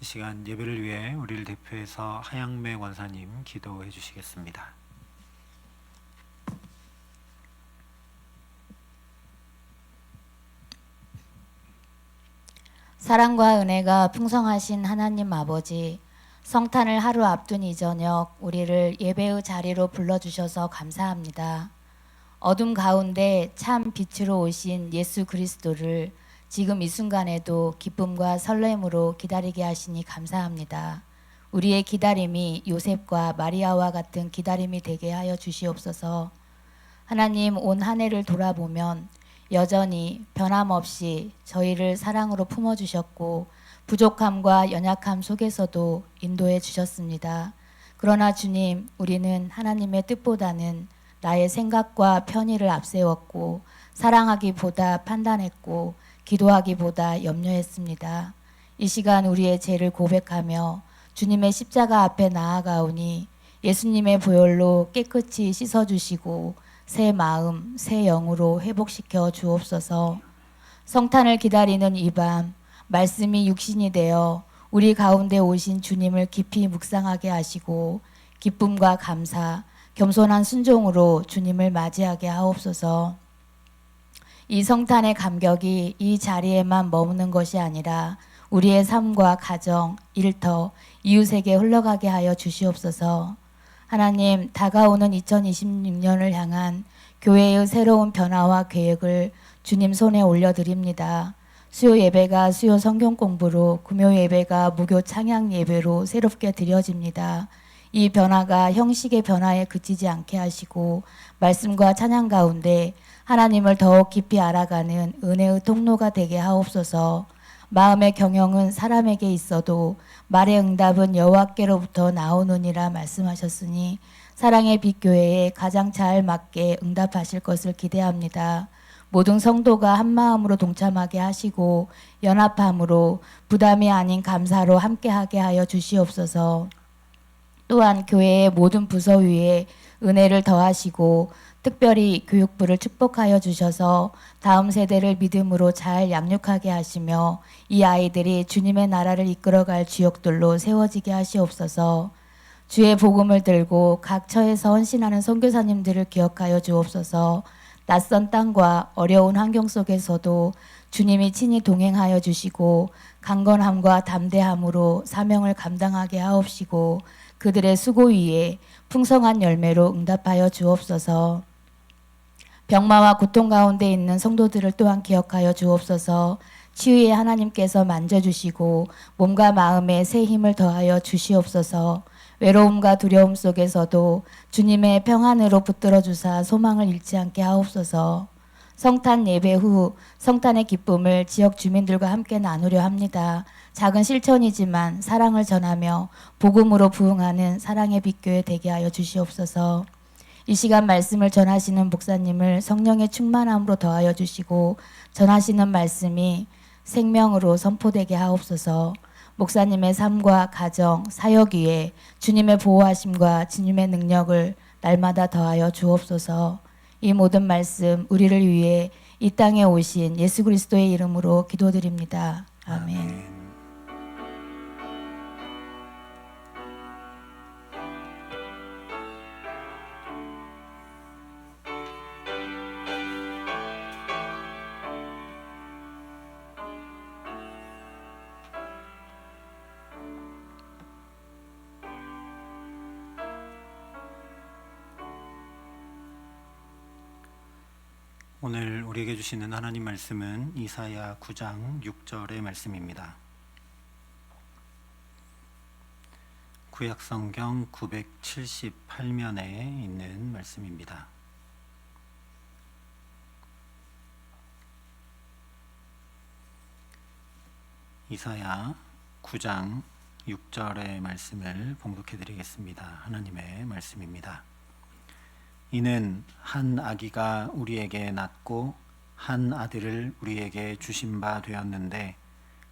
시간 예배를 위해 우리를 대표해서 하양매 권사님 기도해 주시겠습니다. 사랑과 은혜가 풍성하신 하나님 아버지, 성탄을 하루 앞둔 이 저녁 우리를 예배의 자리로 불러주셔서 감사합니다. 어둠 가운데 참 빛으로 오신 예수 그리스도를 지금 이 순간에도 기쁨과 설렘으로 기다리게 하시니 감사합니다. 우리의 기다림이 요셉과 마리아와 같은 기다림이 되게 하여 주시옵소서. 하나님, 온 한 해를 돌아보면 여전히 변함없이 저희를 사랑으로 품어주셨고 부족함과 연약함 속에서도 인도해 주셨습니다. 그러나 주님, 우리는 하나님의 뜻보다는 나의 생각과 편의를 앞세웠고 사랑하기보다 판단했고 기도하기보다 염려했습니다. 이 시간 우리의 죄를 고백하며 주님의 십자가 앞에 나아가오니 예수님의 보혈로 깨끗이 씻어주시고 새 마음, 새 영으로 회복시켜 주옵소서. 성탄을 기다리는 이 밤, 말씀이 육신이 되어 우리 가운데 오신 주님을 깊이 묵상하게 하시고 기쁨과 감사, 겸손한 순종으로 주님을 맞이하게 하옵소서. 이 성탄의 감격이 이 자리에만 머무는 것이 아니라 우리의 삶과 가정, 일터, 이웃에게 흘러가게 하여 주시옵소서. 하나님, 다가오는 2026년을 향한 교회의 새로운 변화와 계획을 주님 손에 올려드립니다. 수요 예배가 수요 성경 공부로, 금요 예배가 무교 찬양 예배로 새롭게 드려집니다. 이 변화가 형식의 변화에 그치지 않게 하시고 말씀과 찬양 가운데 하나님을 더욱 깊이 알아가는 은혜의 통로가 되게 하옵소서. 마음의 경영은 사람에게 있어도 말의 응답은 여호와께로부터 나오느니라 말씀하셨으니 사랑의 빛 교회에 가장 잘 맞게 응답하실 것을 기대합니다. 모든 성도가 한 마음으로 동참하게 하시고 연합함으로 부담이 아닌 감사로 함께하게 하여 주시옵소서. 또한 교회의 모든 부서 위에 은혜를 더하시고 특별히 교육부를 축복하여 주셔서 다음 세대를 믿음으로 잘 양육하게 하시며 이 아이들이 주님의 나라를 이끌어갈 주역들로 세워지게 하시옵소서. 주의 복음을 들고 각 처에서 헌신하는 선교사님들을 기억하여 주옵소서. 낯선 땅과 어려운 환경 속에서도 주님이 친히 동행하여 주시고 강건함과 담대함으로 사명을 감당하게 하옵시고 그들의 수고 위에 풍성한 열매로 응답하여 주옵소서. 병마와 고통 가운데 있는 성도들을 또한 기억하여 주옵소서. 치유의 하나님께서 만져주시고 몸과 마음에 새 힘을 더하여 주시옵소서. 외로움과 두려움 속에서도 주님의 평안으로 붙들어 주사 소망을 잃지 않게 하옵소서. 성탄 예배 후 성탄의 기쁨을 지역 주민들과 함께 나누려 합니다. 작은 실천이지만 사랑을 전하며 복음으로 부흥하는 사랑의 빛교회 되게 하여 주시옵소서. 이 시간 말씀을 전하시는 목사님을 성령의 충만함으로 더하여 주시고 전하시는 말씀이 생명으로 선포되게 하옵소서. 목사님의 삶과 가정, 사역 위에 주님의 보호하심과 주님의 능력을 날마다 더하여 주옵소서. 이 모든 말씀 우리를 위해 이 땅에 오신 예수 그리스도의 이름으로 기도드립니다. 아멘. 오늘 우리에게 주시는 하나님 말씀은 이사야 9장 6절의 말씀입니다. 구약성경 978면에 있는 말씀입니다. 이사야 9장 6절의 말씀을 봉독해 드리겠습니다. 하나님의 말씀입니다. 이는 한 아기가 우리에게 낳고 한 아들을 우리에게 주신 바 되었는데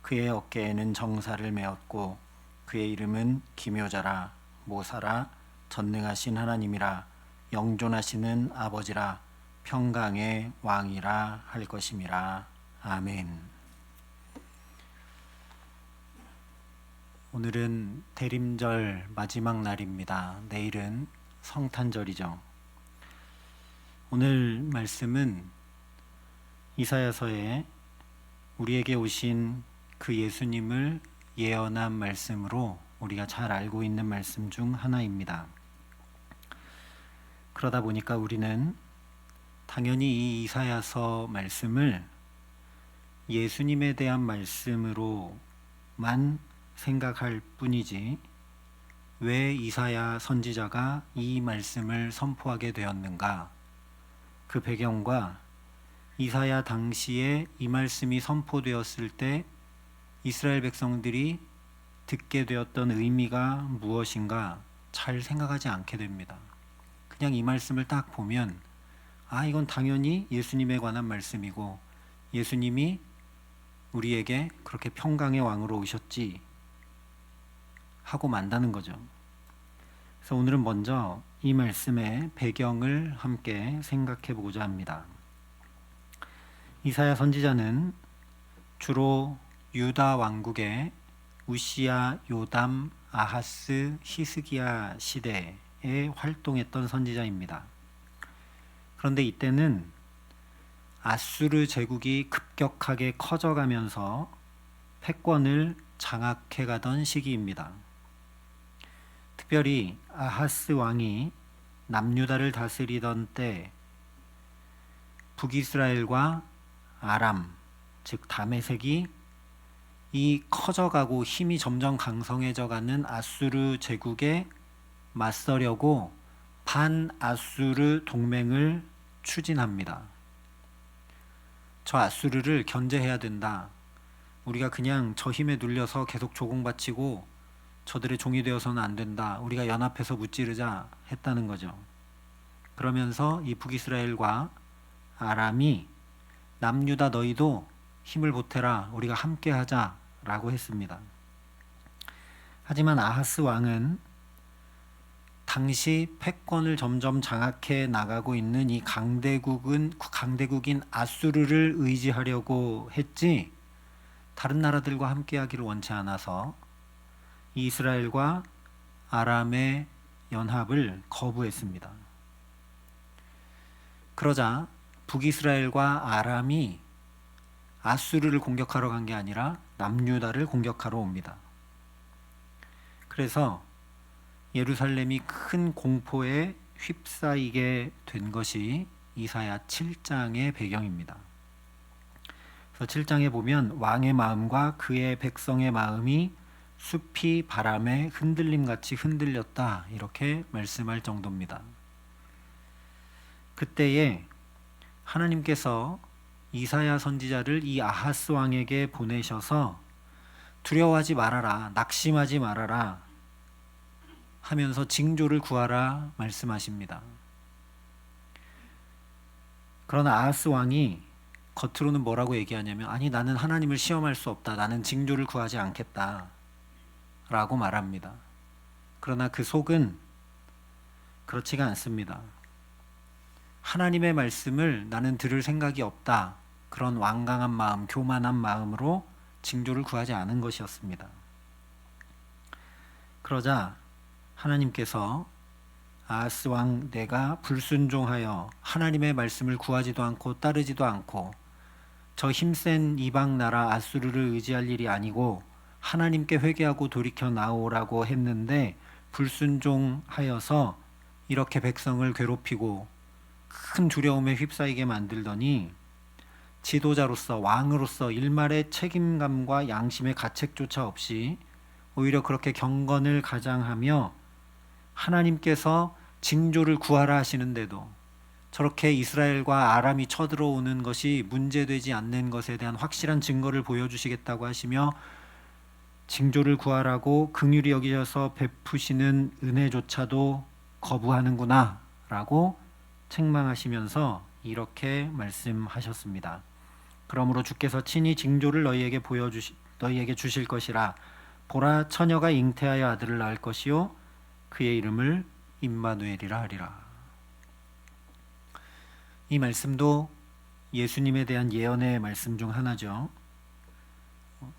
그의 어깨에는 정사를 메었고 그의 이름은 기묘자라 모사라 전능하신 하나님이라 영존하시는 아버지라 평강의 왕이라 할 것임이라. 아멘. 오늘은 대림절 마지막 날입니다. 내일은 성탄절이죠. 오늘 말씀은 이사야서에 우리에게 오신 그 예수님을 예언한 말씀으로 우리가 잘 알고 있는 말씀 중 하나입니다. 그러다 보니까 우리는 당연히 이 이사야서 말씀을 예수님에 대한 말씀으로만 생각할 뿐이지 왜 이사야 선지자가 이 말씀을 선포하게 되었는가, 그 배경과 이사야 당시에 이 말씀이 선포되었을 때 이스라엘 백성들이 듣게 되었던 의미가 무엇인가 잘 생각하지 않게 됩니다. 그냥 이 말씀을 딱 보면 이건 당연히 예수님에 관한 말씀이고 예수님이 우리에게 그렇게 평강의 왕으로 오셨지 하고 만다는 거죠. 그래서 오늘은 먼저 이 말씀의 배경을 함께 생각해 보고자 합니다. 이사야 선지자는 주로 유다 왕국의 우시야, 요담, 아하스, 히스기야 시대에 활동했던 선지자입니다. 그런데 이때는 아수르 제국이 급격하게 커져가면서 패권을 장악해가던 시기입니다. 특별히 아하스 왕이 남유다를 다스리던 때 북이스라엘과 아람, 즉 다메섹이 이 커져가고 힘이 점점 강성해져가는 아수르 제국에 맞서려고 반아수르 동맹을 추진합니다. 저 아수르를 견제해야 된다. 우리가 그냥 저 힘에 눌려서 계속 조공바치고 저들의 종이 되어서는 안 된다. 우리가 연합해서 무찌르자 했다는 거죠. 그러면서 이 북이스라엘과 아람이 남유다 너희도 힘을 보태라. 우리가 함께 하자라고 했습니다. 하지만 아하스 왕은 당시 패권을 점점 장악해 나가고 있는 이 강대국인 아수르를 의지하려고 했지 다른 나라들과 함께하기를 원치 않아서 이스라엘과 아람의 연합을 거부했습니다. 그러자 북이스라엘과 아람이 아수르를 공격하러 간 게 아니라 남유다를 공격하러 옵니다. 그래서 예루살렘이 큰 공포에 휩싸이게 된 것이 이사야 7장의 배경입니다. 그래서 7장에 보면 왕의 마음과 그의 백성의 마음이 숲이 바람에 흔들림같이 흔들렸다 이렇게 말씀할 정도입니다. 그때에 하나님께서 이사야 선지자를 이 아하스 왕에게 보내셔서 두려워하지 말아라, 낙심하지 말아라 하면서 징조를 구하라 말씀하십니다. 그러나 아하스 왕이 겉으로는 뭐라고 얘기하냐면 나는 하나님을 시험할 수 없다. 나는 징조를 구하지 않겠다 라고 말합니다. 그러나 그 속은 그렇지가 않습니다. 하나님의 말씀을 나는 들을 생각이 없다. 그런 완강한 마음, 교만한 마음으로 징조를 구하지 않은 것이었습니다. 그러자 하나님께서 아하스 왕 내가 불순종하여 하나님의 말씀을 구하지도 않고 따르지도 않고 저 힘센 이방 나라 아수르를 의지할 일이 아니고 하나님께 회개하고 돌이켜 나오라고 했는데 불순종하여서 이렇게 백성을 괴롭히고 큰 두려움에 휩싸이게 만들더니 지도자로서 왕으로서 일말의 책임감과 양심의 가책조차 없이 오히려 그렇게 경건을 가장하며 하나님께서 징조를 구하라 하시는데도 저렇게 이스라엘과 아람이 쳐들어오는 것이 문제되지 않는 것에 대한 확실한 증거를 보여주시겠다고 하시며 징조를 구하라고 긍휼히 여기셔서 베푸시는 은혜조차도 거부하는구나 라고 책망하시면서 이렇게 말씀하셨습니다. 그러므로 주께서 친히 징조를 너희에게 주실 것이라. 보라, 처녀가 잉태하여 아들을 낳을 것이요 그의 이름을 임마누엘이라 하리라. 이 말씀도 예수님에 대한 예언의 말씀 중 하나죠.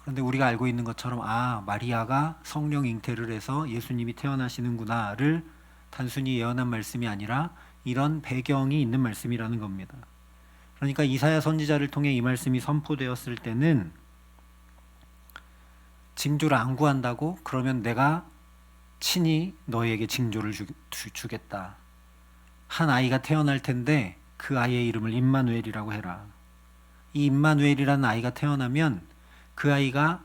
그런데 우리가 알고 있는 것처럼 마리아가 성령 잉태를 해서 예수님이 태어나시는구나를 단순히 예언한 말씀이 아니라 이런 배경이 있는 말씀이라는 겁니다. 그러니까 이사야 선지자를 통해 이 말씀이 선포되었을 때는 징조를 안 구한다고? 그러면 내가 친히 너희에게 징조를 주겠다. 한 아이가 태어날 텐데 그 아이의 이름을 임마누엘이라고 해라. 이 임마누엘이라는 아이가 태어나면 그 아이가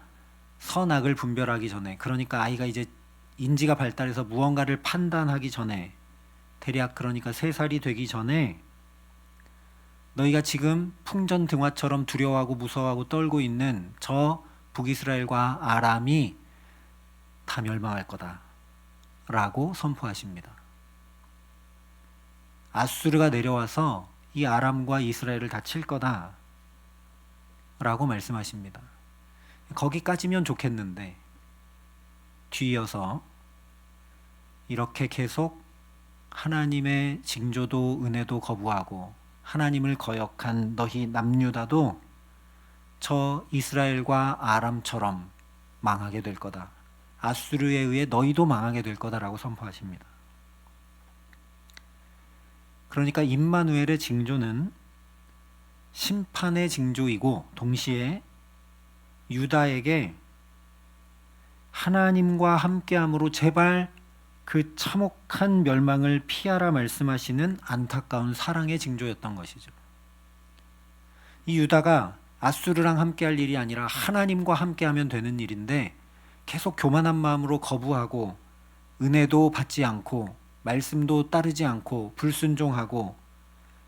선악을 분별하기 전에, 그러니까 아이가 이제 인지가 발달해서 무언가를 판단하기 전에, 대략 그러니까 3살이 되기 전에 너희가 지금 풍전등화처럼 두려워하고 무서워하고 떨고 있는 저 북이스라엘과 아람이 다 멸망할 거다 라고 선포하십니다. 아수르가 내려와서 이 아람과 이스라엘을 다 칠 거다 라고 말씀하십니다. 거기까지면 좋겠는데 뒤이어서 이렇게 계속 하나님의 징조도 은혜도 거부하고 하나님을 거역한 너희 남유다도 저 이스라엘과 아람처럼 망하게 될 거다. 아수르에 의해 너희도 망하게 될 거다라고 선포하십니다. 그러니까 임마누엘의 징조는 심판의 징조이고 동시에 유다에게 하나님과 함께함으로 제발 그 참혹한 멸망을 피하라 말씀하시는 안타까운 사랑의 징조였던 것이죠. 이 유다가 아수르랑 함께할 일이 아니라 하나님과 함께하면 되는 일인데 계속 교만한 마음으로 거부하고 은혜도 받지 않고 말씀도 따르지 않고 불순종하고,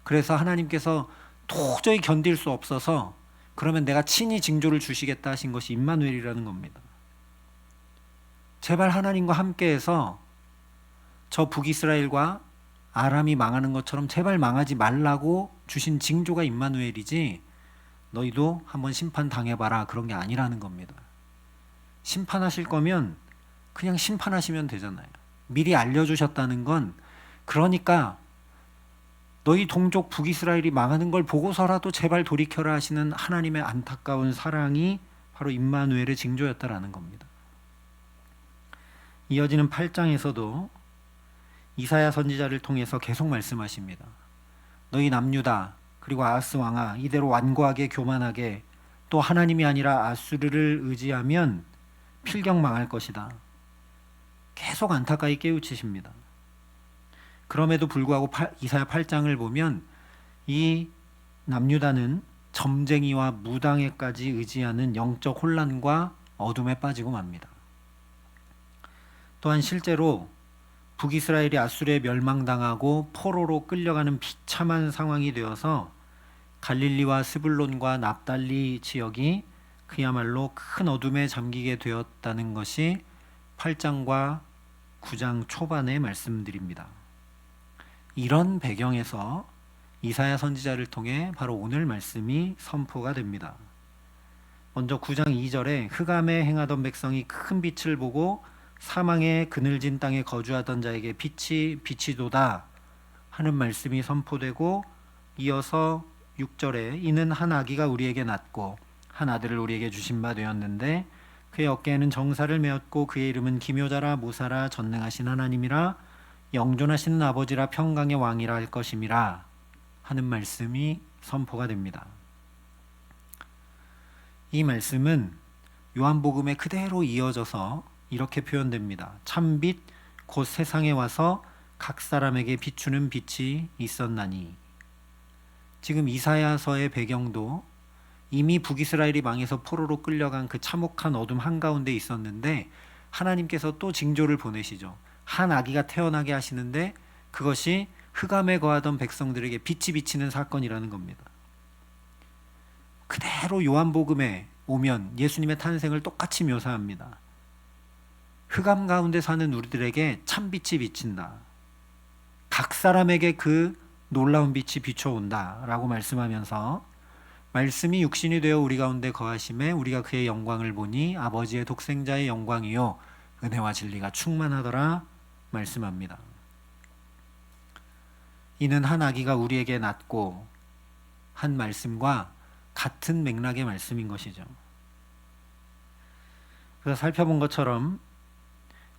그래서 하나님께서 도저히 견딜 수 없어서 그러면 내가 친히 징조를 주시겠다 하신 것이 임마누엘이라는 겁니다. 제발 하나님과 함께해서 저 북이스라엘과 아람이 망하는 것처럼 제발 망하지 말라고 주신 징조가 임마누엘이지 너희도 한번 심판 당해봐라 그런 게 아니라는 겁니다. 심판하실 거면 그냥 심판하시면 되잖아요. 미리 알려주셨다는 건 그러니까 너희 동족 북이스라엘이 망하는 걸 보고서라도 제발 돌이켜라 하시는 하나님의 안타까운 사랑이 바로 임마누엘의 징조였다라는 겁니다. 이어지는 8장에서도 이사야 선지자를 통해서 계속 말씀하십니다. 너희 남유다 그리고 아하스 왕아, 이대로 완고하게 교만하게 또 하나님이 아니라 아수르를 의지하면 필경 망할 것이다. 계속 안타까이 깨우치십니다. 그럼에도 불구하고 이사야 8장을 보면 이 남유다는 점쟁이와 무당에까지 의지하는 영적 혼란과 어둠에 빠지고 맙니다. 또한 실제로 북이스라엘이 아수르에 멸망당하고 포로로 끌려가는 비참한 상황이 되어서 갈릴리와 스불론과 납달리 지역이 그야말로 큰 어둠에 잠기게 되었다는 것이 8장과 9장 초반의 말씀들입니다. 이런 배경에서 이사야 선지자를 통해 바로 오늘 말씀이 선포가 됩니다. 먼저 9장 2절에 흑암에 행하던 백성이 큰 빛을 보고 사망의 그늘진 땅에 거주하던 자에게 빛이도다 하는 말씀이 선포되고, 이어서 6절에 이는 한 아기가 우리에게 낳고 한 아들을 우리에게 주신 바 되었는데 그의 어깨에는 정사를 메었고 그의 이름은 기묘자라 모사라 전능하신 하나님이라 영존하시는 아버지라 평강의 왕이라 할 것임이라 하는 말씀이 선포가 됩니다. 이 말씀은 요한복음에 그대로 이어져서 이렇게 표현됩니다. 참빛 곧 세상에 와서 각 사람에게 비추는 빛이 있었나니. 지금 이사야서의 배경도 이미 북이스라엘이 망해서 포로로 끌려간 그 참혹한 어둠 한가운데 있었는데 하나님께서 또 징조를 보내시죠. 한 아기가 태어나게 하시는데 그것이 흑암에 거하던 백성들에게 빛이 비치는 사건이라는 겁니다. 그대로 요한복음에 오면 예수님의 탄생을 똑같이 묘사합니다. 흑암 가운데 사는 우리들에게 참빛이 비친다. 각 사람에게 그 놀라운 빛이 비춰온다 라고 말씀하면서 말씀이 육신이 되어 우리 가운데 거하심에 우리가 그의 영광을 보니 아버지의 독생자의 영광이요 은혜와 진리가 충만하더라 말씀합니다. 이는 한 아기가 우리에게 낳고 한 말씀과 같은 맥락의 말씀인 것이죠. 그래서 살펴본 것처럼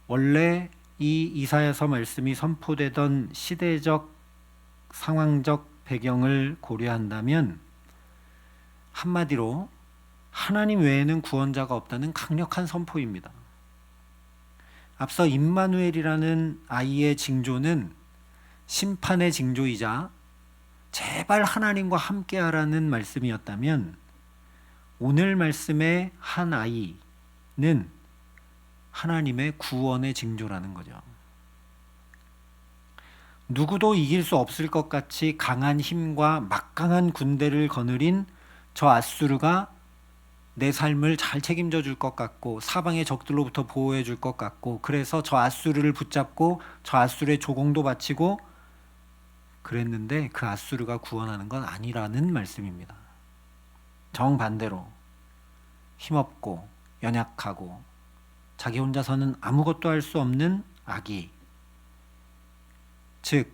원래 이 이사야서 말씀이 선포되던 시대적 상황적 배경을 고려한다면 한마디로 하나님 외에는 구원자가 없다는 강력한 선포입니다. 앞서 임마누엘이라는 아이의 징조는 심판의 징조이자 제발 하나님과 함께하라는 말씀이었다면 오늘 말씀의 한 아이는 하나님의 구원의 징조라는 거죠. 누구도 이길 수 없을 것 같이 강한 힘과 막강한 군대를 거느린 저 아수르가 내 삶을 잘 책임져 줄 것 같고 사방의 적들로부터 보호해 줄 것 같고 그래서 저 아수르를 붙잡고 저 아수르의 조공도 바치고 그랬는데 그 아수르가 구원하는 건 아니라는 말씀입니다. 정반대로 힘없고 연약하고 자기 혼자서는 아무것도 할 수 없는 아기, 즉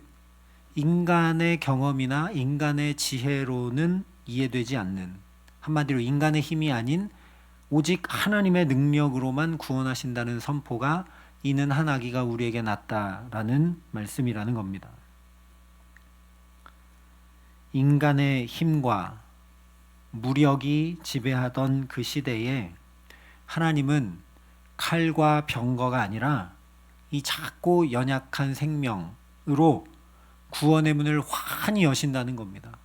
인간의 경험이나 인간의 지혜로는 이해되지 않는, 한마디로 인간의 힘이 아닌 오직 하나님의 능력으로만 구원하신다는 선포가 이는 한 아기가 우리에게 났다라는 말씀이라는 겁니다. 인간의 힘과 무력이 지배하던 그 시대에 하나님은 칼과 병거가 아니라 이 작고 연약한 생명으로 구원의 문을 환히 여신다는 겁니다.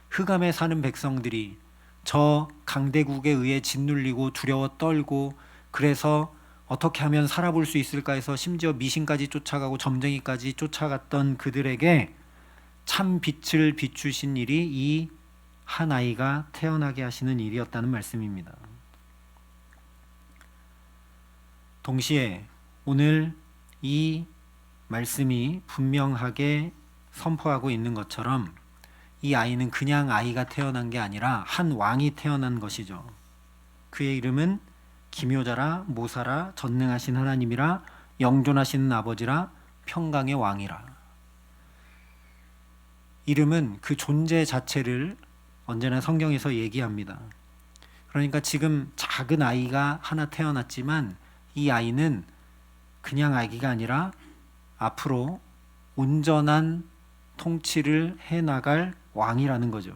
흑암에 사는 백성들이 저 강대국에 의해 짓눌리고 두려워 떨고 그래서 어떻게 하면 살아볼 수 있을까 해서 심지어 미신까지 쫓아가고 점쟁이까지 쫓아갔던 그들에게 참 빛을 비추신 일이 이 한 아이가 태어나게 하시는 일이었다는 말씀입니다. 동시에 오늘 이 말씀이 분명하게 선포하고 있는 것처럼 이 아이는 그냥 아이가 태어난 게 아니라 한 왕이 태어난 것이죠. 그의 이름은 기묘자라 모사라 전능하신 하나님이라 영존하시는 아버지라 평강의 왕이라. 이름은 그 존재 자체를 언제나 성경에서 얘기합니다. 그러니까 지금 작은 아이가 하나 태어났지만 이 아이는 그냥 아기가 아니라 앞으로 온전한 통치를 해나갈 왕이라는 거죠.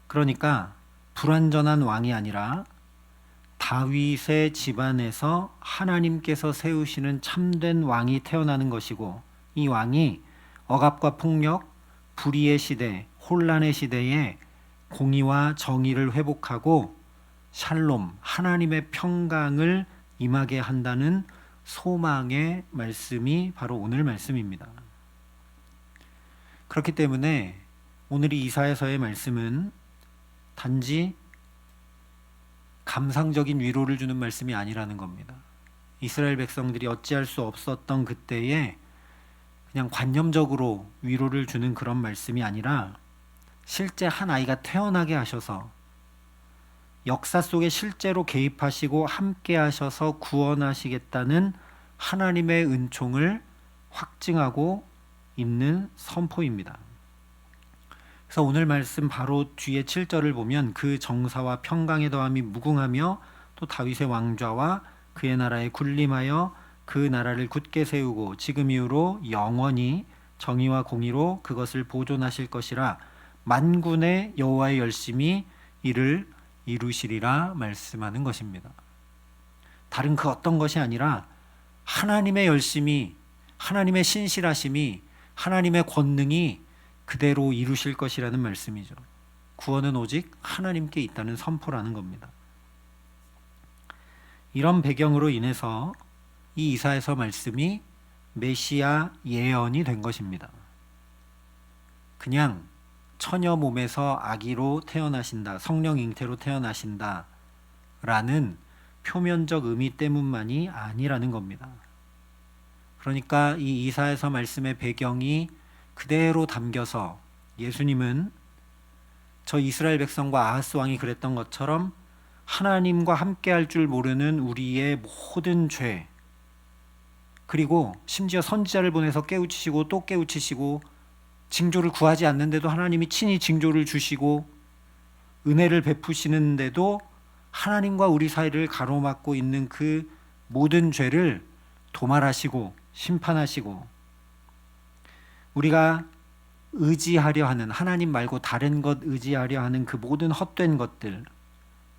그러니까 불완전한 왕이 아니라 다윗의 집안에서 하나님께서 세우시는 참된 왕이 태어나는 것이고 이 왕이 억압과 폭력, 불의의 시대, 혼란의 시대에 공의와 정의를 회복하고 샬롬, 하나님의 평강을 임하게 한다는 소망의 말씀이 바로 오늘 말씀입니다. 그렇기 때문에 오늘 이 이사야서의 말씀은 단지 감상적인 위로를 주는 말씀이 아니라는 겁니다. 이스라엘 백성들이 어찌할 수 없었던 그때에 그냥 관념적으로 위로를 주는 그런 말씀이 아니라 실제 한 아이가 태어나게 하셔서 역사 속에 실제로 개입하시고 함께 하셔서 구원하시겠다는 하나님의 은총을 확증하고 있는 선포입니다. 그래서 오늘 말씀 바로 뒤에 7절을 보면 그 정사와 평강의 더함이 무궁하며 또 다윗의 왕좌와 그의 나라에 군림하여 그 나라를 굳게 세우고 지금 이후로 영원히 정의와 공의로 그것을 보존하실 것이라 만군의 여호와의 열심히 이를 이루시리라 말씀하는 것입니다. 다른 그 어떤 것이 아니라 하나님의 열심히, 하나님의 신실하심이, 하나님의 권능이 그대로 이루실 것이라는 말씀이죠. 구원은 오직 하나님께 있다는 선포라는 겁니다. 이런 배경으로 인해서 이 이사야서 말씀이 메시아 예언이 된 것입니다. 그냥 처녀 몸에서 아기로 태어나신다, 성령 잉태로 태어나신다 라는 표면적 의미 때문만이 아니라는 겁니다. 그러니까 이 이사야서 말씀의 배경이 그대로 담겨서 예수님은 저 이스라엘 백성과 아하스 왕이 그랬던 것처럼 하나님과 함께 할 줄 모르는 우리의 모든 죄, 그리고 심지어 선지자를 보내서 깨우치시고 또 깨우치시고 징조를 구하지 않는데도 하나님이 친히 징조를 주시고 은혜를 베푸시는데도 하나님과 우리 사이를 가로막고 있는 그 모든 죄를 도말하시고 심판하시고, 우리가 의지하려 하는, 하나님 말고 다른 것 의지하려 하는 그 모든 헛된 것들,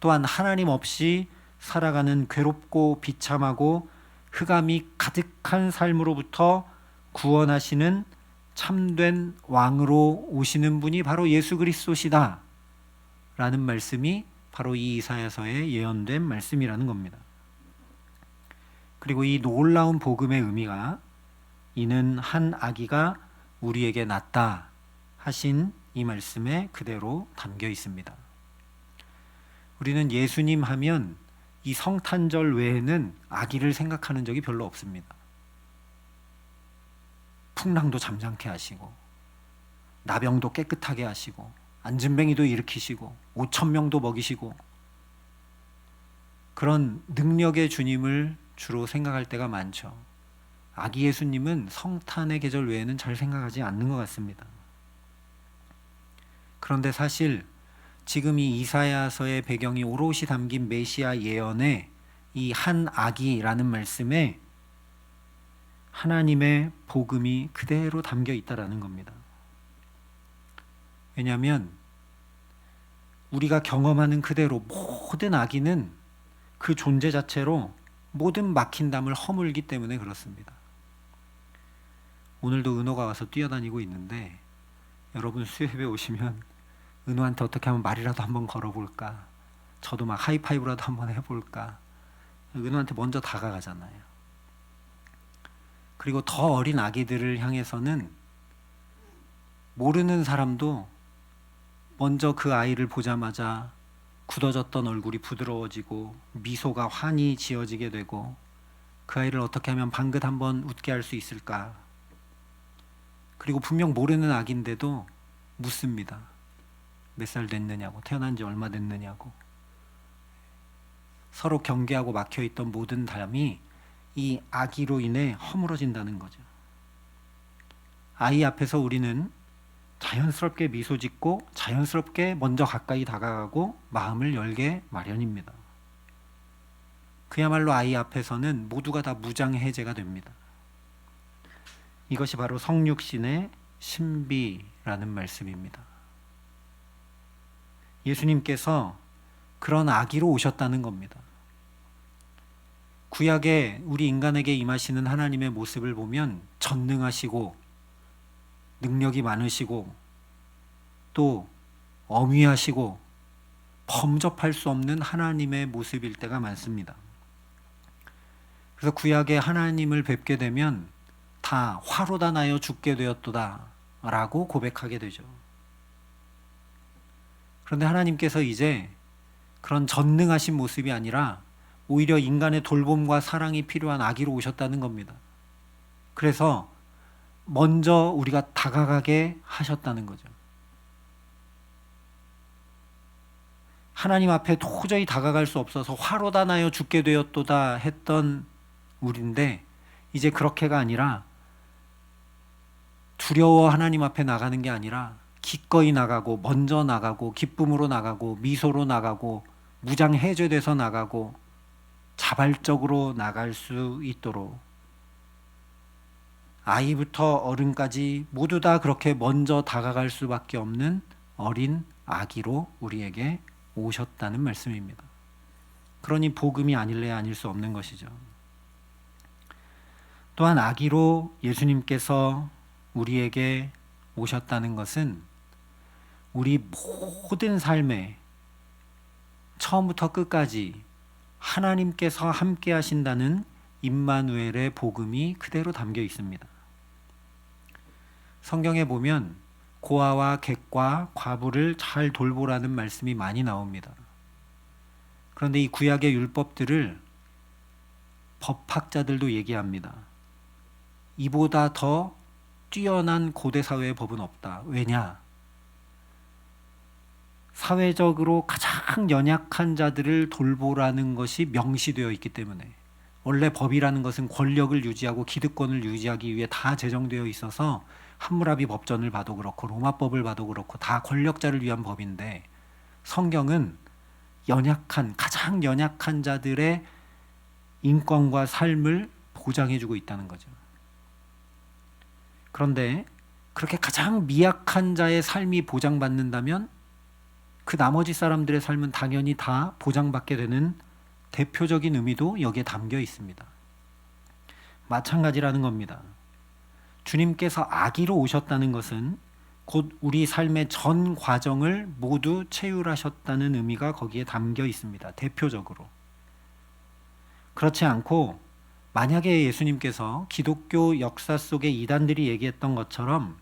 또한 하나님 없이 살아가는 괴롭고 비참하고 흑암이 가득한 삶으로부터 구원하시는 참된 왕으로 오시는 분이 바로 예수 그리스도시다 라는 말씀이 바로 이 이사야서에 예언된 말씀이라는 겁니다. 그리고 이 놀라운 복음의 의미가, 이는 한 아기가 우리에게 낳다 하신 이 말씀에 그대로 담겨 있습니다. 우리는 예수님 하면 이 성탄절 외에는 아기를 생각하는 적이 별로 없습니다. 풍랑도 잠잠케 하시고, 나병도 깨끗하게 하시고, 안진뱅이도 일으키시고, 5,000명도 먹이시고, 그런 능력의 주님을 주로 생각할 때가 많죠. 아기 예수님은 성탄의 계절 외에는 잘 생각하지 않는 것 같습니다. 그런데 사실 지금 이 이사야서의 배경이 오롯이 담긴 메시아 예언의 이 한 아기라는 말씀에 하나님의 복음이 그대로 담겨 있다라는 겁니다. 왜냐하면 우리가 경험하는 그대로 모든 아기는 그 존재 자체로 모든 막힌 담을 허물기 때문에 그렇습니다. 오늘도 은호가 와서 뛰어다니고 있는데, 여러분 수협에 오시면 은호한테 어떻게 하면 말이라도 한번 걸어볼까, 저도 막 하이파이브라도 한번 해볼까, 은호한테 먼저 다가가잖아요. 그리고 더 어린 아기들을 향해서는 모르는 사람도 먼저 그 아이를 보자마자 굳어졌던 얼굴이 부드러워지고 미소가 환히 지어지게 되고, 그 아이를 어떻게 하면 방긋 한번 웃게 할 수 있을까. 그리고 분명 모르는 아기인데도 묻습니다. 몇 살 됐느냐고, 태어난 지 얼마 됐느냐고. 서로 경계하고 막혀있던 모든 담이 이 아기로 인해 허물어진다는 거죠. 아이 앞에서 우리는 자연스럽게 미소 짓고 자연스럽게 먼저 가까이 다가가고 마음을 열게 마련입니다. 그야말로 아이 앞에서는 모두가 다 무장해제가 됩니다. 이것이 바로 성육신의 신비라는 말씀입니다. 예수님께서 그런 아기로 오셨다는 겁니다. 구약에 우리 인간에게 임하시는 하나님의 모습을 보면 전능하시고 능력이 많으시고 또 엄위하시고 범접할 수 없는 하나님의 모습일 때가 많습니다. 그래서 구약에 하나님을 뵙게 되면 다 화로다 나여 죽게 되었도다 라고 고백하게 되죠. 그런데 하나님께서 이제 그런 전능하신 모습이 아니라 오히려 인간의 돌봄과 사랑이 필요한 아기로 오셨다는 겁니다. 그래서 먼저 우리가 다가가게 하셨다는 거죠. 하나님 앞에 도저히 다가갈 수 없어서 화로다 나여 죽게 되었도다 했던 우리인데, 이제 그렇게가 아니라 두려워 하나님 앞에 나가는 게 아니라 기꺼이 나가고 먼저 나가고 기쁨으로 나가고 미소로 나가고 무장 해제돼서 나가고 자발적으로 나갈 수 있도록, 아이부터 어른까지 모두 다 그렇게 먼저 다가갈 수밖에 없는 어린 아기로 우리에게 오셨다는 말씀입니다. 그러니 복음이 아닐래야 아닐 수 없는 것이죠. 또한 아기로 예수님께서 우리에게 오셨다는 것은 우리 모든 삶에 처음부터 끝까지 하나님께서 함께 하신다는 임마누엘의 복음이 그대로 담겨 있습니다. 성경에 보면 고아와 객과 과부를 잘 돌보라는 말씀이 많이 나옵니다. 그런데 이 구약의 율법들을 법학자들도 얘기합니다. 이보다 더 뛰어난 고대 사회의 법은 없다. 왜냐? 사회적으로 가장 연약한 자들을 돌보라는 것이 명시되어 있기 때문에. 원래 법이라는 것은 권력을 유지하고 기득권을 유지하기 위해 다 제정되어 있어서 함무라비 법전을 봐도 그렇고 로마법을 봐도 그렇고 다 권력자를 위한 법인데, 성경은 가장 연약한 자들의 인권과 삶을 보장해주고 있다는 거죠. 그런데 그렇게 가장 미약한 자의 삶이 보장받는다면 그 나머지 사람들의 삶은 당연히 다 보장받게 되는 대표적인 의미도 여기에 담겨 있습니다. 마찬가지라는 겁니다. 주님께서 아기로 오셨다는 것은 곧 우리 삶의 전 과정을 모두 체휼하셨다는 의미가 거기에 담겨 있습니다. 대표적으로. 그렇지 않고 만약에 예수님께서 기독교 역사 속에 이단들이 얘기했던 것처럼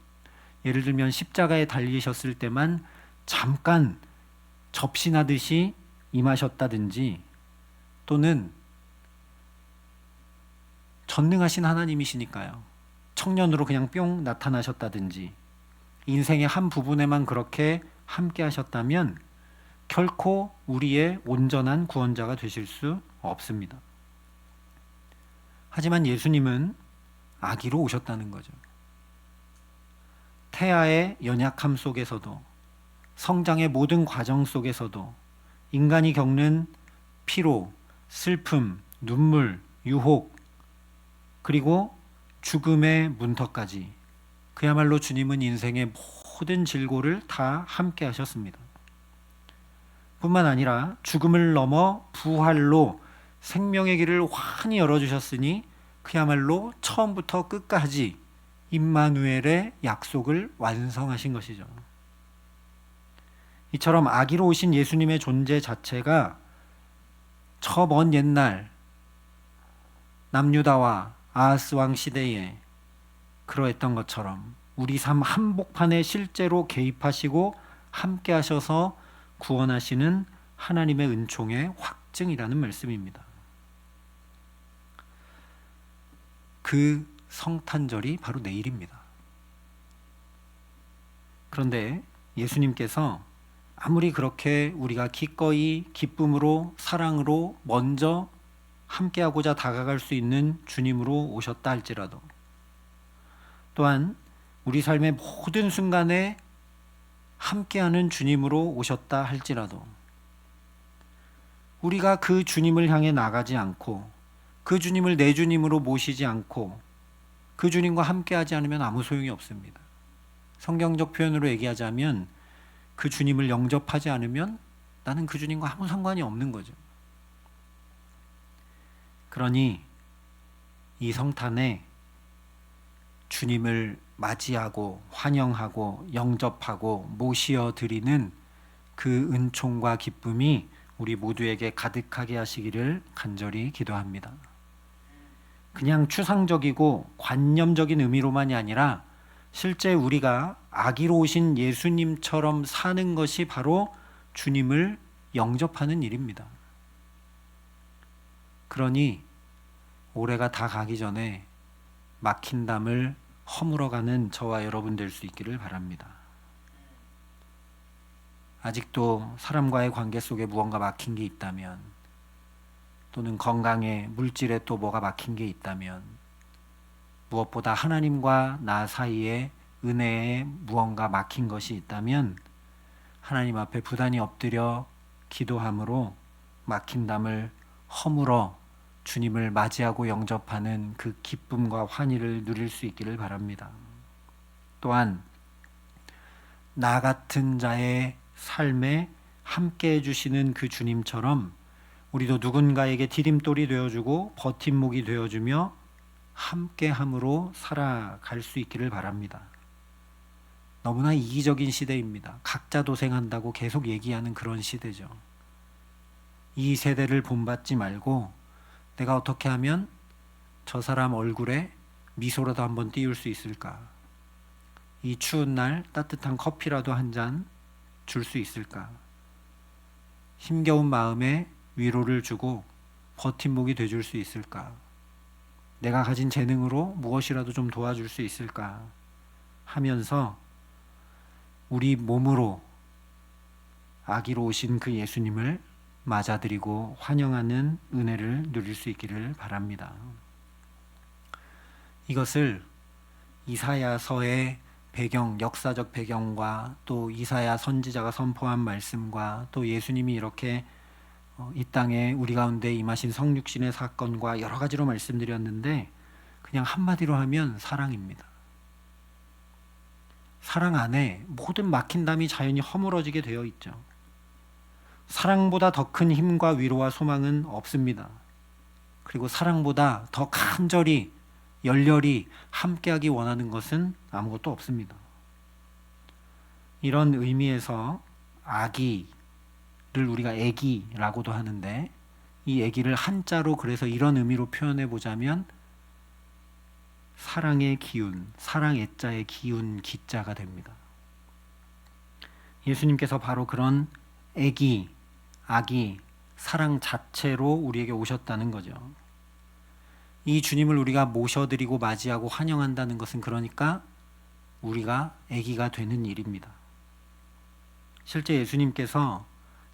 예를 들면 십자가에 달리셨을 때만 잠깐 접신하듯이 임하셨다든지 또는 전능하신 하나님이시니까요. 청년으로 그냥 뿅 나타나셨다든지 인생의 한 부분에만 그렇게 함께 하셨다면 결코 우리의 온전한 구원자가 되실 수 없습니다. 하지만 예수님은 아기로 오셨다는 거죠. 태아의 연약함 속에서도 성장의 모든 과정 속에서도 인간이 겪는 피로, 슬픔, 눈물, 유혹 그리고 죽음의 문턱까지 그야말로 주님은 인생의 모든 질고를 다 함께 하셨습니다. 뿐만 아니라 죽음을 넘어 부활로 생명의 길을 환히 열어주셨으니 그야말로 처음부터 끝까지 임마누엘의 약속을 완성하신 것이죠. 이처럼 아기로 오신 예수님의 존재 자체가 저 먼 옛날 남유다와 아하스 왕 시대에 그러했던 것처럼 우리 삶 한복판에 실제로 개입하시고 함께 하셔서 구원하시는 하나님의 은총의 확증이라는 말씀입니다. 그 성탄절이 바로 내일입니다. 그런데 예수님께서 아무리 그렇게 우리가 기꺼이 기쁨으로 사랑으로 먼저 함께하고자 다가갈 수 있는 주님으로 오셨다 할지라도 또한 우리 삶의 모든 순간에 함께하는 주님으로 오셨다 할지라도 우리가 그 주님을 향해 나가지 않고 그 주님을 내 주님으로 모시지 않고 그 주님과 함께하지 않으면 아무 소용이 없습니다. 성경적 표현으로 얘기하자면 그 주님을 영접하지 않으면 나는 그 주님과 아무 상관이 없는 거죠. 그러니 이 성탄에 주님을 맞이하고 환영하고 영접하고 모시어 드리는 그 은총과 기쁨이 우리 모두에게 가득하게 하시기를 간절히 기도합니다. 그냥 추상적이고 관념적인 의미로만이 아니라 실제 우리가 아기로 오신 예수님처럼 사는 것이 바로 주님을 영접하는 일입니다. 그러니 올해가 다 가기 전에 막힌 담을 허물어가는 저와 여러분 될 수 있기를 바랍니다. 아직도 사람과의 관계 속에 무언가 막힌 게 있다면 또는 건강에 물질에 또 뭐가 막힌 게 있다면 무엇보다 하나님과 나 사이에 은혜에 무언가 막힌 것이 있다면 하나님 앞에 부단히 엎드려 기도함으로 막힌 담을 허물어 주님을 맞이하고 영접하는 그 기쁨과 환희를 누릴 수 있기를 바랍니다. 또한 나 같은 자의 삶에 함께 해주시는 그 주님처럼 우리도 누군가에게 디딤돌이 되어주고 버팀목이 되어주며 함께함으로 살아갈 수 있기를 바랍니다. 너무나 이기적인 시대입니다. 각자 도생한다고 계속 얘기하는 그런 시대죠. 이 세대를 본받지 말고 내가 어떻게 하면 저 사람 얼굴에 미소라도 한번 띄울 수 있을까? 이 추운 날 따뜻한 커피라도 한 잔 줄 수 있을까? 힘겨운 마음에 위로를 주고 버팀목이 돼줄 수 있을까? 내가 가진 재능으로 무엇이라도 좀 도와줄 수 있을까? 하면서 우리 몸으로 아기로 오신 그 예수님을 맞아들이고 환영하는 은혜를 누릴 수 있기를 바랍니다. 이것을 이사야서의 배경, 역사적 배경과 또 이사야 선지자가 선포한 말씀과 또 예수님이 이렇게 이 땅에 우리 가운데 임하신 성육신의 사건과 여러 가지로 말씀드렸는데 그냥 한마디로 하면 사랑입니다. 사랑 안에 모든 막힌 담이 자연히 허물어지게 되어 있죠. 사랑보다 더 큰 힘과 위로와 소망은 없습니다. 그리고 사랑보다 더 간절히 열렬히 함께하기 원하는 것은 아무것도 없습니다. 이런 의미에서 아기를 우리가 애기라고도 하는데 이 애기를 한자로 그래서 이런 의미로 표현해 보자면 사랑의 기운, 사랑 애자의 기운 기자가 됩니다. 예수님께서 바로 그런 애기, 아기, 사랑 자체로 우리에게 오셨다는 거죠. 이 주님을 우리가 모셔드리고 맞이하고 환영한다는 것은 그러니까 우리가 아기가 되는 일입니다. 실제 예수님께서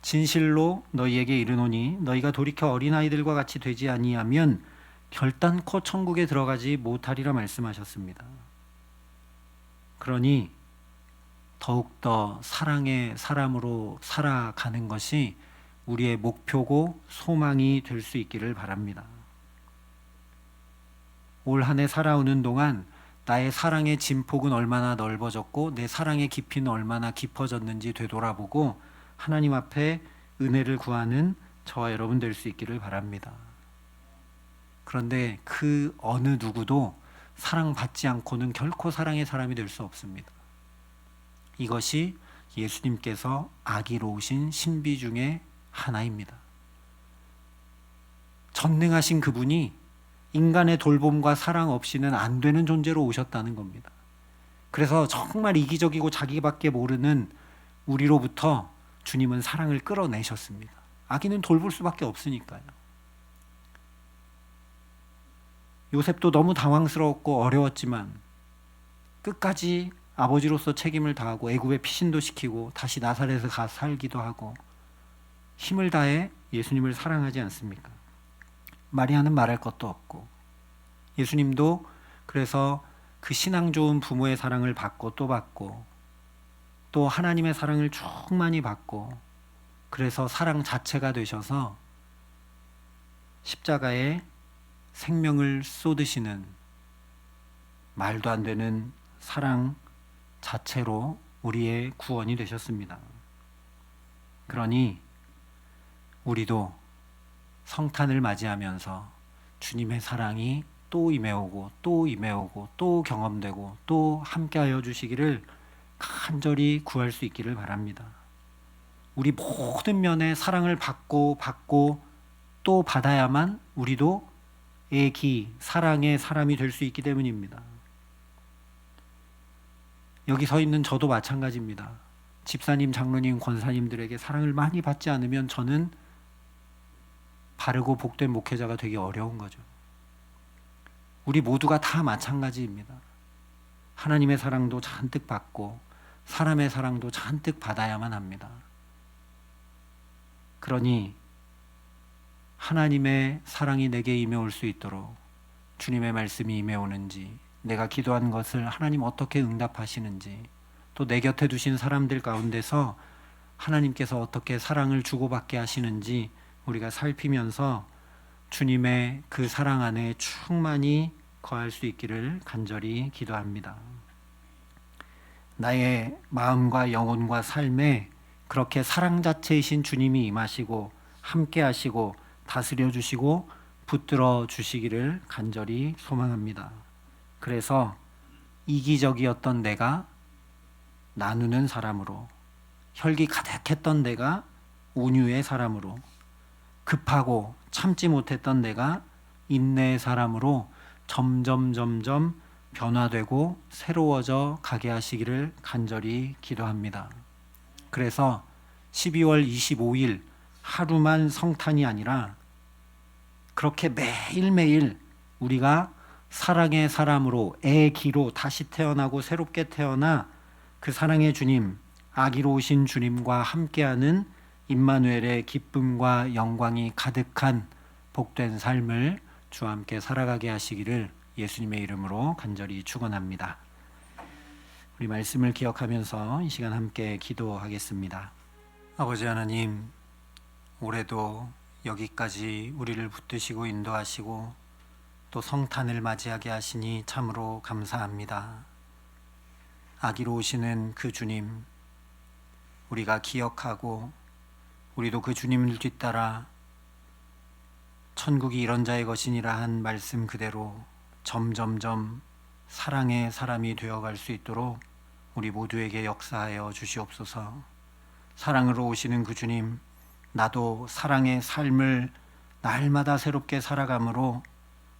진실로 너희에게 이르노니 너희가 돌이켜 어린아이들과 같이 되지 아니하면 결단코 천국에 들어가지 못하리라 말씀하셨습니다. 그러니 더욱더 사랑의 사람으로 살아가는 것이 우리의 목표고 소망이 될 수 있기를 바랍니다. 올 한 해 살아오는 동안 나의 사랑의 진폭은 얼마나 넓어졌고 내 사랑의 깊이는 얼마나 깊어졌는지 되돌아보고 하나님 앞에 은혜를 구하는 저와 여러분 될 수 있기를 바랍니다. 그런데 그 어느 누구도 사랑받지 않고는 결코 사랑의 사람이 될 수 없습니다. 이것이 예수님께서 아기로 오신 신비 중에 하나입니다. 전능하신 그분이 인간의 돌봄과 사랑 없이는 안 되는 존재로 오셨다는 겁니다. 그래서 정말 이기적이고 자기밖에 모르는 우리로부터 주님은 사랑을 끌어내셨습니다. 아기는 돌볼 수밖에 없으니까요. 요셉도 너무 당황스러웠고 어려웠지만 끝까지 아버지로서 책임을 다하고 애굽에 피신도 시키고 다시 나사렛에 가 살기도 하고 힘을 다해 예수님을 사랑하지 않습니까? 마리아는 말할 것도 없고 예수님도 그래서 그 신앙 좋은 부모의 사랑을 받고 또 받고 또 하나님의 사랑을 충만히 받고 그래서 사랑 자체가 되셔서 십자가에 생명을 쏟으시는 말도 안 되는 사랑 자체로 우리의 구원이 되셨습니다. 그러니 우리도 성탄을 맞이하면서 주님의 사랑이 또 임해오고 또 임해오고 또 경험되고 또 함께하여 주시기를 간절히 구할 수 있기를 바랍니다. 우리 모든 면에 사랑을 받고 또 받아야만 우리도 애기, 사랑의 사람이 될 수 있기 때문입니다. 여기 서 있는 저도 마찬가지입니다. 집사님, 장로님, 권사님들에게 사랑을 많이 받지 않으면 저는 바르고 복된 목회자가 되기 어려운 거죠. 우리 모두가 다 마찬가지입니다. 하나님의 사랑도 잔뜩 받고 사람의 사랑도 잔뜩 받아야만 합니다. 그러니 하나님의 사랑이 내게 임해올 수 있도록 주님의 말씀이 임해오는지, 내가 기도한 것을 하나님 어떻게 응답하시는지, 또 내 곁에 두신 사람들 가운데서 하나님께서 어떻게 사랑을 주고받게 하시는지 우리가 살피면서 주님의 그 사랑 안에 충만히 거할 수 있기를 간절히 기도합니다. 나의 마음과 영혼과 삶에 그렇게 사랑 자체이신 주님이 임하시고 함께 하시고 다스려 주시고 붙들어 주시기를 간절히 소망합니다. 그래서 이기적이었던 내가 나누는 사람으로, 혈기 가득했던 내가 온유의 사람으로, 급하고 참지 못했던 내가 인내의 사람으로 점점 변화되고 새로워져 가게 하시기를 간절히 기도합니다. 그래서 12월 25일 하루만 성탄이 아니라 그렇게 매일매일 우리가 사랑의 사람으로 애기로 다시 태어나고 새롭게 태어나 그 사랑의 주님, 아기로 오신 주님과 함께하는 임마누엘의 기쁨과 영광이 가득한 복된 삶을 주와 함께 살아가게 하시기를 예수님의 이름으로 간절히 축원합니다. 우리 말씀을 기억하면서 이 시간 함께 기도하겠습니다. 아버지 하나님, 올해도 여기까지 우리를 붙드시고 인도하시고 또 성탄을 맞이하게 하시니 참으로 감사합니다. 아기로 오시는 그 주님, 우리가 기억하고 우리도 그 주님을 뒤따라 천국이 이런 자의 것이니라 한 말씀 그대로 점점점 사랑의 사람이 되어갈 수 있도록 우리 모두에게 역사하여 주시옵소서. 사랑으로 오시는 그 주님, 나도 사랑의 삶을 날마다 새롭게 살아감으로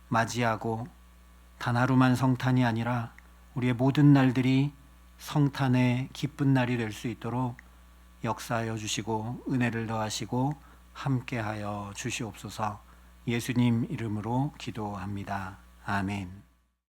맞이하고 단 하루만 성탄이 아니라 우리의 모든 날들이 성탄의 기쁜 날이 될 수 있도록 역사하여 주시고 은혜를 더하시고 함께하여 주시옵소서. 예수님 이름으로 기도합니다. 아멘.